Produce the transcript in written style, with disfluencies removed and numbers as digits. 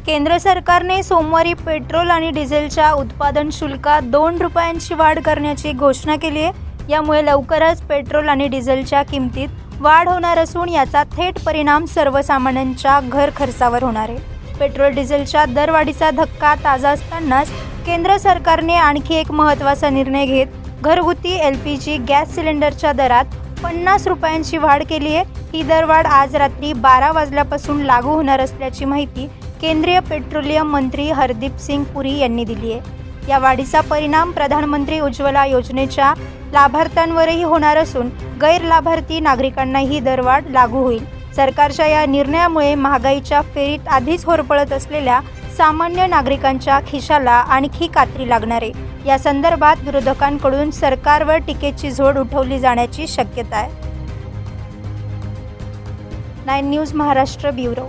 केंद्र सरकारने सोमवारी पेट्रोल आणि डिझेलच्या उत्पादन शुल्कात 2 रुपयांची वाढ करण्याची घोषणा केली आहे। यामुळे लवकरच पेट्रोल आणि डिझेलच्या किमतीत वाढ होणार असून याचा थेट परिणाम सर्वसामान्यांच्या घर खर्चावर होणार आहे। पेट्रोल डिझेलच्या दरवाढीचा धक्का ताजा असतानाच केंद्र सरकारने आणखी एक महत्त्वाचा निर्णय घेत घरगुती LPG गॅस सिलेंडरच्या दरात 50 रुपयांची वाढ केली आहे। ही दरवाढ आज रात्री 12 वाजल्यापासून लागू होणार असल्याची माहिती केंद्रीय पेट्रोलियम मंत्री हरदीप सिंग पुरी यांनी दिली आहे। या वाढीचा परिणाम प्रधानमंत्री उज्ज्वला योजनेच्या लाभार्थ्यांवरही होणार असून गैरलाभार्थी नागरिकांनाही दरवाढ लागू होईल। सरकारच्या या निर्णयामुळे महागाईच्या फेरीत आधीच होरपळत असलेल्या सामान्य नागरिकांच्या खिशाला आणखी कात्री लागणार आहे। या संदर्भात विरोधकांकडून सरकारवर टीकेची झोड उठवली जाण्याची शक्यता आहे। 9 न्यूज महाराष्ट्र ब्युरो।